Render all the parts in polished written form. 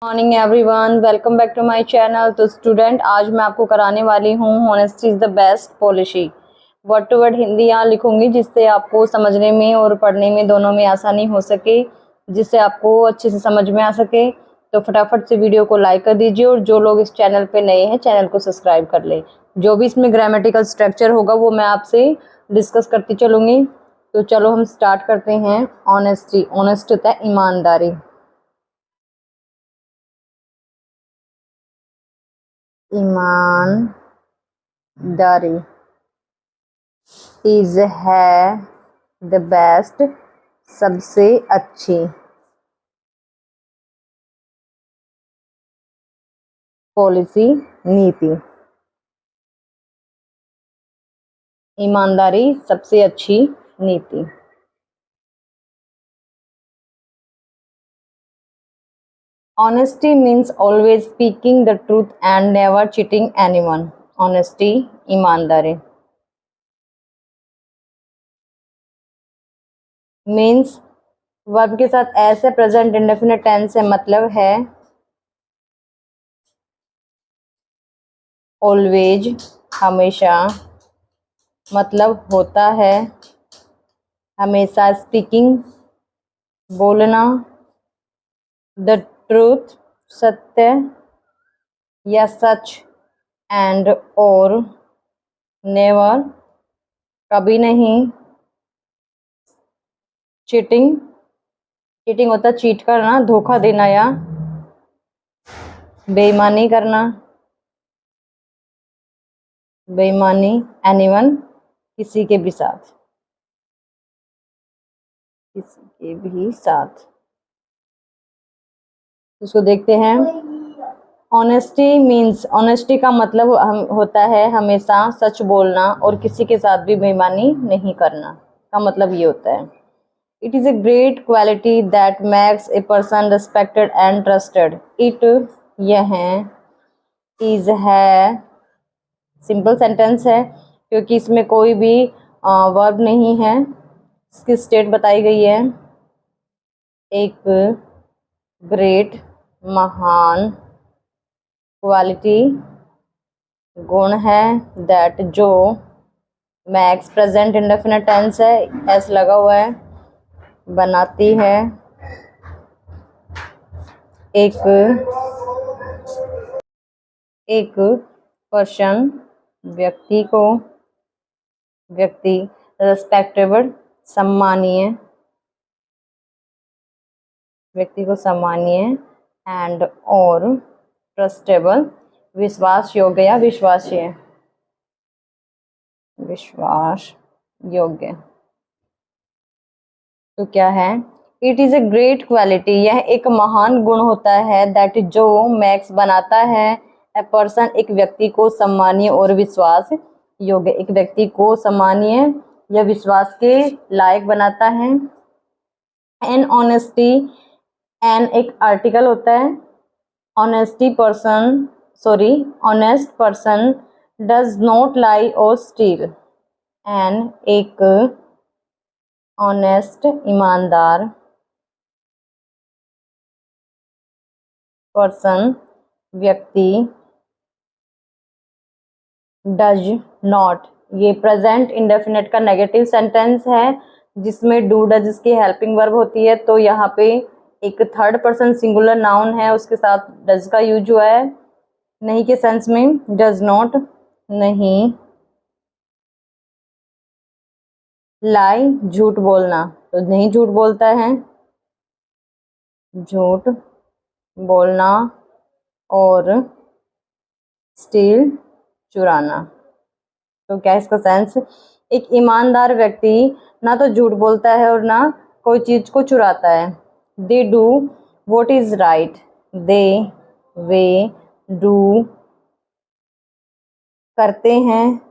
Morning everyone, welcome back to my channel. तो student, आज मैं आपको कराने वाली हूँ honesty is the best policy. Word to word Hindi यहाँ लिखूंगी जिससे आपको समझने में और पढ़ने में दोनों में आसानी हो सके, जिससे आपको अच्छे से समझ में आ सके। तो फटाफट से वीडियो को लाइक कर दीजिए और जो लोग इस चैनल पे नए हैं चैनल को सब्सक्राइब कर ले। जो भी इसमें ग्रामेटिकल स्ट्रक्चर होगा वो मैं आपसे डिस्कस करती चलूँगी। तो चलो हम स्टार्ट करते हैं। ऑनेस्टी, ऑनेस्ट होता है ईमानदारी। ईमानदारी इज है द बेस्ट, सबसे अच्छी पॉलिसी, नीति। ईमानदारी सबसे अच्छी नीति। Honesty means always speaking the truth and never cheating anyone. Honesty, ईमानदारी। मीन्स वर्ब के साथ ऐसे प्रेजेंट इंडेफिनिट टेंस से मतलब है ऑलवेज, हमेशा, मतलब होता है, हमेशा, स्पीकिंग, बोलना, द ट्रूथ, सत्य या सच, एंड और, नेवर, कभी नहीं, चीटिंग, चीटिंग होता है चीट करना, धोखा देना या बेईमानी करना, बेईमानी, एनीवन, किसी के भी साथ, किसी के भी साथ। उसको देखते हैं। ऑनेस्टी मीन्स, ऑनेस्टी का मतलब होता है हमेशा सच बोलना और किसी के साथ भी बेईमानी नहीं करना, का मतलब ये होता है। It is a great quality that makes a person respected and trusted. It, यह is है, सिंपल सेंटेंस है क्योंकि इसमें कोई भी वर्ब नहीं है। इसकी स्टेट बताई गई है। एक ग्रेट, महान, क्वालिटी, गुण है, दैट, जो, मैक्स प्रेजेंट इंडेफिनिट टेंस है, एस लगा हुआ है, बनाती है, एक पर्सन, व्यक्ति को, व्यक्ति, रेस्पेक्टेबल, सम्मानीय, व्यक्ति को सम्मानीय, एंड और, ट्रस्टेबल, विश्वास योग्य या विश्वासीय, विश्वास योग्य। तो क्या है? It is a great quality, यह एक महान गुण होता है, दैट, जो, मैक्स बनाता है, ए पर्सन, एक व्यक्ति को, सम्मानीय और विश्वास योग्य, एक व्यक्ति को सम्मानीय या विश्वास के लायक बनाता है। एन ऑनेस्टी, एन एक आर्टिकल होता है। Honest person does not lie और स्टील। एन एक ऑनेस्ट, ईमानदार पर्सन, व्यक्ति, डज नॉट, ये प्रेजेंट इंडेफिनिट का नेगेटिव सेंटेंस है जिसमें डू डज इसकी हेल्पिंग वर्ब होती है। तो यहाँ पे एक थर्ड पर्सन सिंगुलर नाउन है, उसके साथ डज का यूज हुआ है नहीं के सेंस में। डज नॉट, नहीं, लाई, झूठ बोलना, तो नहीं झूठ बोलता है, झूठ बोलना, और स्टील, चुराना। तो क्या इसका सेंस? एक ईमानदार व्यक्ति ना तो झूठ बोलता है और ना कोई चीज को चुराता है। They do what is right, they, way, do, करते हैं,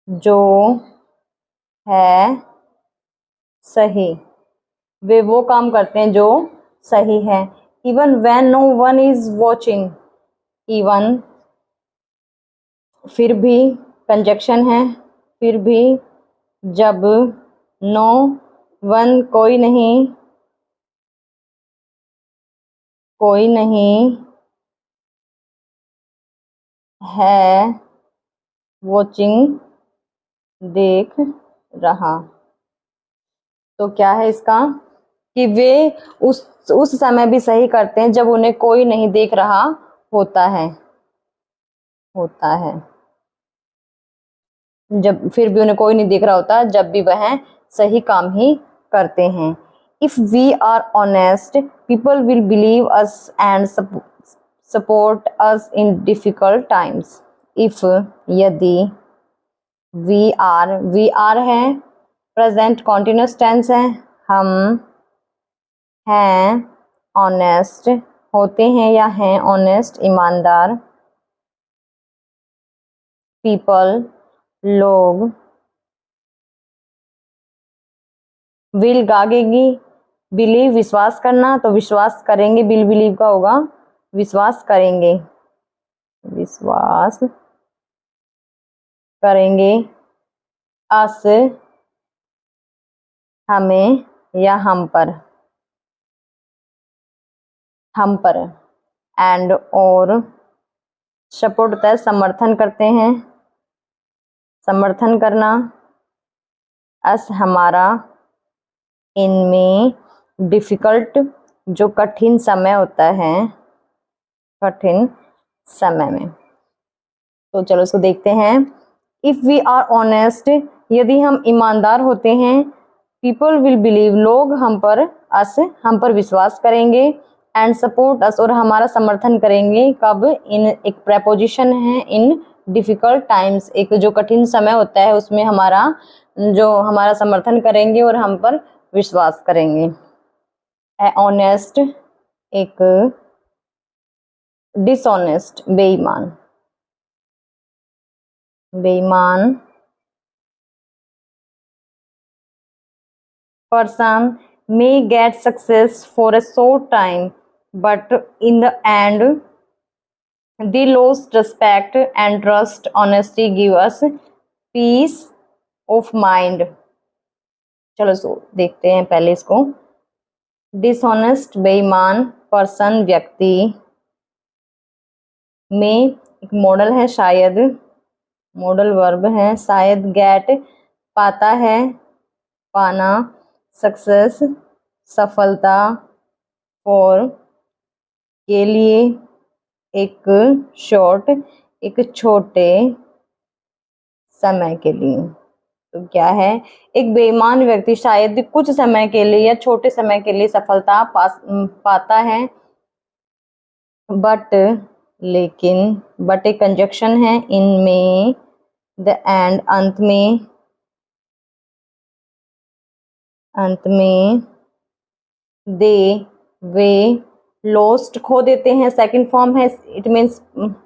जो है सही, वे वो काम करते हैं जो सही है। Even when no one is watching, even, फिर भी, कंजक्शन है, फिर भी, जब, नो वन, कोई नहीं, कोई नहीं है वॉचिंग, देख रहा। तो क्या है इसका कि वे उस समय भी सही करते हैं जब उन्हें कोई नहीं देख रहा होता है। जब फिर भी उन्हें कोई नहीं देख रहा होता, जब भी वह सही काम ही करते हैं। If we are honest people will believe us and support us in difficult times. If, यदि, वी आर है प्रेजेंट कॉन्टिन्यूस टेंस है, हम हैं ऑनेस्ट, होते हैं या हैं ऑनेस्ट ईमानदार। पीपल, लोग। विल गागेगी, बिलीव विश्वास करना, तो विश्वास करेंगे, बिल बिलीव का होगा विश्वास करेंगे, विश्वास करेंगे। अस, हमें या हम पर, एंड और सपोर्ट होता है समर्थन करते हैं, समर्थन करना। अस हमारा, इनमें डिफिकल्ट जो कठिन समय होता है, कठिन समय में। तो चलो इसको देखते हैं। इफ वी आर ऑनेस्ट, यदि हम ईमानदार होते हैं, पीपल विल बिलीव, लोग हम पर विश्वास करेंगे, एंड सपोर्ट अस, और हमारा समर्थन करेंगे। कब? इन, एक प्रेपोजिशन है, इन डिफिकल्ट टाइम्स, एक जो कठिन समय होता है उसमें हमारा समर्थन करेंगे और हम पर विश्वास करेंगे। ऑनेस्ट, एक डिसऑनेस्ट, बेईमान, बेईमान person may get success for a short time, but in the end they lost respect and trust. Honesty give us peace of mind. चलो देखते हैं पहले इसको। डिसऑनेस्ट बेईमान, पर्सन व्यक्ति, में एक मॉडल है शायद, मॉडल वर्ब है शायद। गेट पाता है, पाना। सक्सेस सफलता। फॉर के लिए, एक शॉर्ट एक छोटे समय के लिए। तो क्या है? एक बेईमान व्यक्ति शायद कुछ समय के लिए या छोटे समय के लिए सफलता पाता है। बट, लेकिन, बट एक कंजक्शन है, इनमें, द एंड, अंत में, दे, वे, लोस्ट खो देते हैं, सेकंड फॉर्म है, इट मीन्स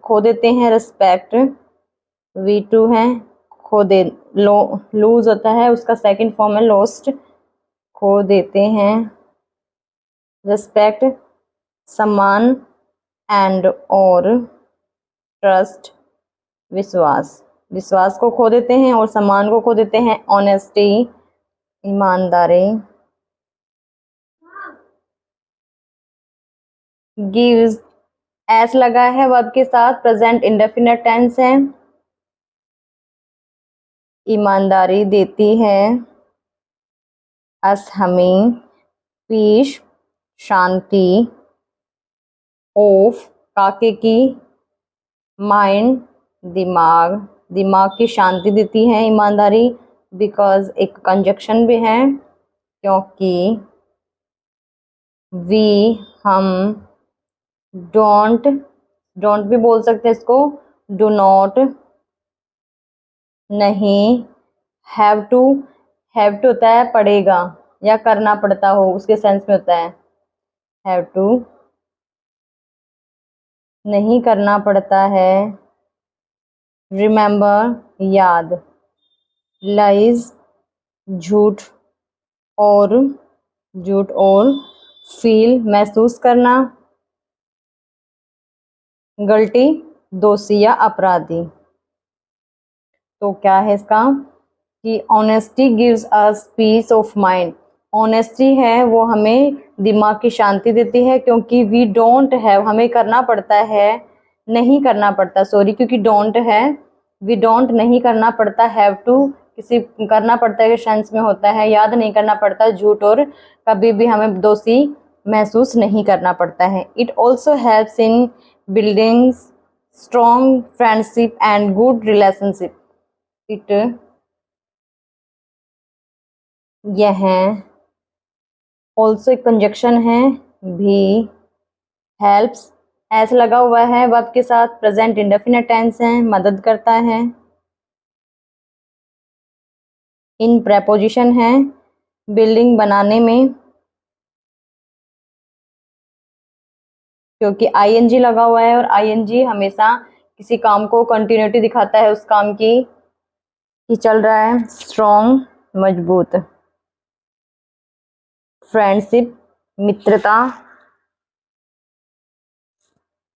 खो देते हैं। रिस्पेक्ट V2 है, खो दे, लूज होता है, उसका सेकंड फॉर्म है लोस्ट, खो देते हैं। रिस्पेक्ट सम्मान, एंड और ट्रस्ट विश्वास को खो देते हैं और सम्मान को खो देते हैं। ऑनेस्टी ईमानदारी। गिव्स एस लगा है वर्ब के साथ, प्रेजेंट इंडेफिनिट टेंस है। ईमानदारी देती है। अस हमें, पीस शांति, ऑफ काके की, माइंड दिमाग की शांति देती है ईमानदारी। बिकॉज एक कंजक्शन भी है, क्योंकि वी हम, डोंट भी बोल सकते हैं इसको, डू नॉट नहीं, हैव टू होता है पड़ेगा या करना पड़ता हो, उसके सेंस में होता है। हैव टू नहीं करना पड़ता है। रिमेंबर याद। लाइज झूठ और फील महसूस करना। गलती दोषी या अपराधी। तो क्या है इसका कि honesty gives us piece of mind, honesty है वो हमें दिमाग की शांति देती है, क्योंकि वी डोंट हैव, हमें करना पड़ता है, नहीं करना पड़ता, सॉरी, क्योंकि डोंट है, वी डोंट नहीं करना पड़ता, हैव टू किसी करना पड़ता है के सेंस में होता है, याद नहीं करना पड़ता झूठ, और कभी भी हमें दोषी महसूस नहीं करना पड़ता है। It also helps in building strong friendship and good relationship. It यह ऑल्सो एक कंजक्शन है, भी हेल्प्स एस लगा हुआ है वर्ब के साथ, प्रेजेंट इंडेफिनिट टेंस है, मदद करता है। इन प्रेपोजिशन है बिल्डिंग बनाने में, क्योंकि आईएनजी लगा हुआ है और आईएनजी हमेशा किसी काम को कंटिन्यूटी दिखाता है उस काम की कि चल रहा है। स्ट्रॉन्ग मजबूत, फ्रेंडशिप मित्रता,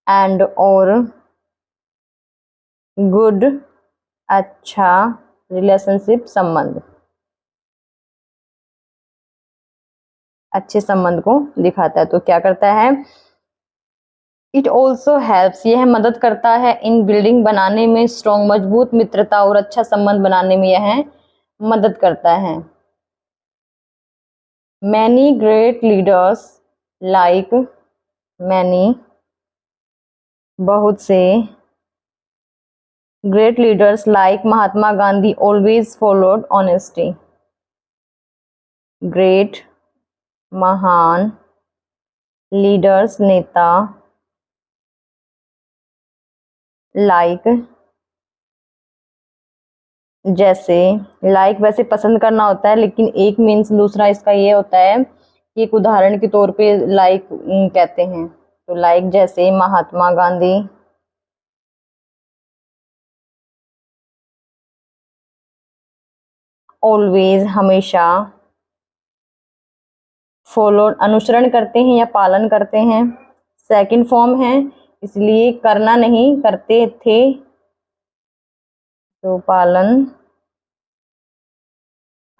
एंड और गुड अच्छा, रिलेशनशिप संबंध, अच्छे संबंध को दिखाता है। तो क्या करता है, इट ऑल्सो हेल्प्स, यह मदद करता है, इन बिल्डिंग बनाने में, स्ट्रॉन्ग मजबूत मित्रता और अच्छा संबंध बनाने में यह मदद करता है। Many great leaders like, many बहुत से, great leaders like Mahatma Gandhi always followed honesty, great महान, लीडर्स नेता, लाइक जैसे, लाइक वैसे पसंद करना होता है, लेकिन एक मीन्स दूसरा इसका ये होता है कि एक उदाहरण के तौर पे लाइक कहते हैं। तो लाइक जैसे महात्मा गांधी ऑलवेज हमेशा, फॉलो अनुसरण करते हैं या पालन करते हैं, सेकंड फॉर्म है इसलिए करना नहीं करते थे, तो पालन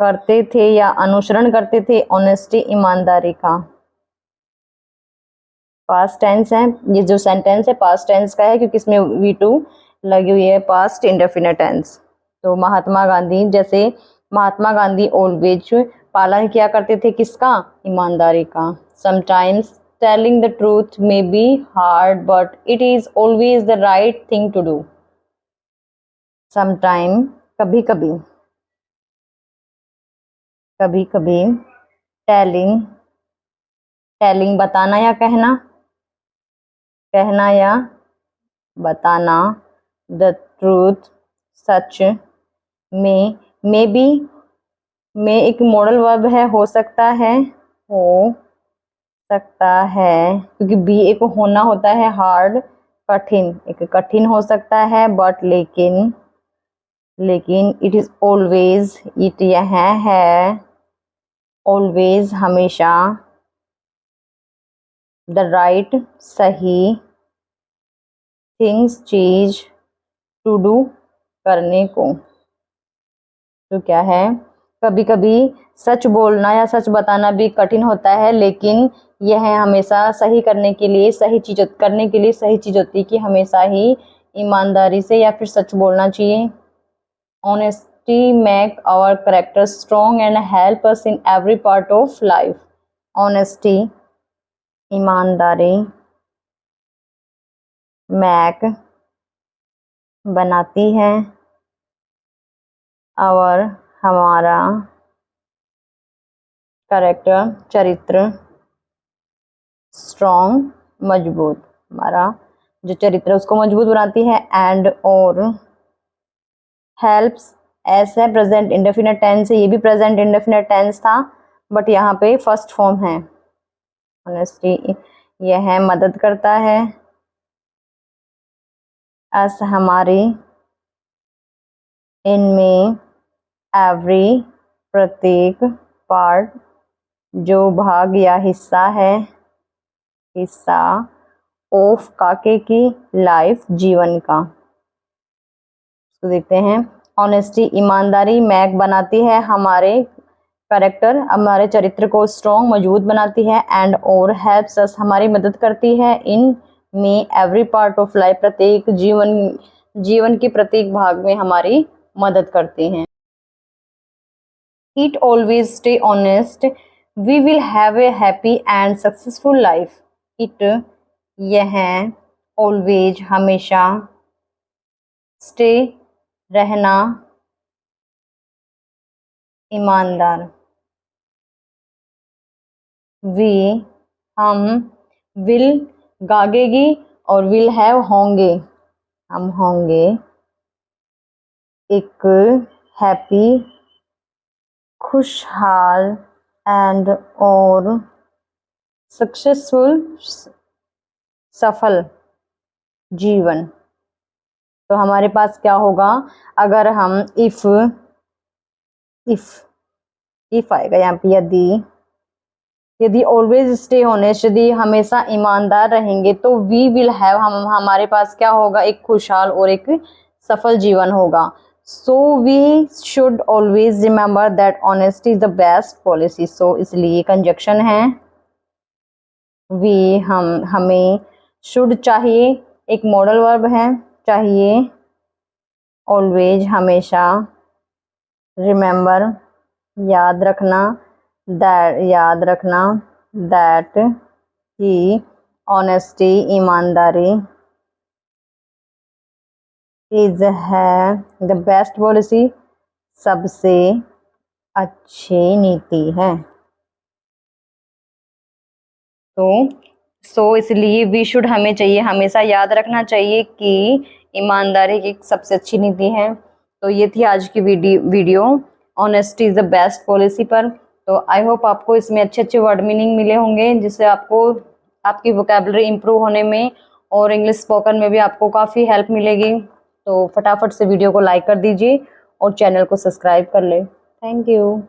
करते थे या अनुसरण करते थे ऑनेस्टी ईमानदारी का। पास्ट टेंस है, ये जो सेंटेंस है पास्ट टेंस का है क्योंकि इसमें V2 लगी हुई है, पास्ट इंडेफिनिट टेंस। तो महात्मा गांधी जैसे, महात्मा गांधी ऑलवेज पालन किया करते थे किसका, ईमानदारी का। Sometimes telling the truth may be hard but it is always the right thing to do. Sometime कभी कभी, कभी कभी, टेलिंग टेलिंग बताना या कहना, कहना या बताना, द ट्रूथ सच में, मे बी में एक मॉडल वर्ब है, हो सकता है, हो सकता है, क्योंकि बी एक होना होता है, हार्ड कठिन, एक कठिन हो सकता है, बट लेकिन, लेकिन इट इज ऑलवेज, इट यह है, ऑलवेज हमेशा, द राइट सही, थिंग्स चीज, टू डू करने को। तो क्या है, कभी कभी सच बोलना या सच बताना भी कठिन होता है, लेकिन यह हमेशा सही करने के लिए, सही चीज करने के लिए सही चीज होती है कि हमेशा ही ईमानदारी से या फिर सच बोलना चाहिए। Honesty make our character strong and help us in every part of life. Honesty ईमानदारी, मैक बनाती है, और हमारा कैरेक्टर चरित्र, स्ट्रॉन्ग मजबूत, हमारा जो चरित्र उसको मजबूत बनाती है, एंड और हेल्प्स एस है, प्रेजेंट इंडेफिनिट टेंस है, ये भी प्रेजेंट इंडेफिनिट टेंस था बट यहाँ पे फर्स्ट फॉर्म है। ऑनेस्टी यह है मदद करता है, अस हमारी, इनमें, एवरी प्रत्येक, पार्ट जो भाग या हिस्सा है, हिस्सा, ऑफ काके की, लाइफ जीवन का। तो देखते हैं, ऑनेस्टी ईमानदारी मैक बनाती है हमारे कैरेक्टर हमारे चरित्र को स्ट्रॉन्ग मजबूत बनाती है, एंड और हेल्प्स अस हमारी मदद करती है, इन में एवरी पार्ट ऑफ लाइफ प्रत्येक जीवन के प्रत्येक भाग में हमारी मदद करती हैं। It always stay honest, we will have a happy and successful life. It यह always हमेशा, stay रहना, ईमानदार, we हम, will गागेगी और will have होंगे, हम होंगे एक हैप्पी खुशहाल एंड और सक्सेसफुल सफल जीवन। तो हमारे पास क्या होगा अगर हम इफ आएगा यहाँ पे, यदि ऑलवेज स्टे ऑनेस्ट, यदि हमेशा ईमानदार रहेंगे तो वी विल हैव हमारे पास क्या होगा, एक खुशहाल और एक सफल जीवन होगा। So we should always remember that honesty is the best policy. So इसलिए कंजक्शन है वी हमें, शुड चाहिए, एक मॉडल वर्ब है, चाहिए, ऑलवेज हमेशा, रिमेंबर याद रखना, दैट कि ऑनेस्टी ईमानदारी, इज है द बेस्ट पॉलिसी सबसे अच्छी नीति है। तो इसलिए वी शुड हमें चाहिए, हमेशा याद रखना चाहिए कि ईमानदारी की सबसे अच्छी नीति है। तो ये थी आज की video honesty is the best policy पर। तो आई होप आपको इसमें अच्छे अच्छे वर्ड मीनिंग मिले होंगे, जिससे आपको आपकी वोकैबुलरी इंप्रूव होने में और इंग्लिश स्पोकन में भी आपको काफ़ी हेल्प मिलेगी। तो फटाफट से वीडियो को लाइक कर दीजिए और चैनल को सब्सक्राइब कर ले। Thank you.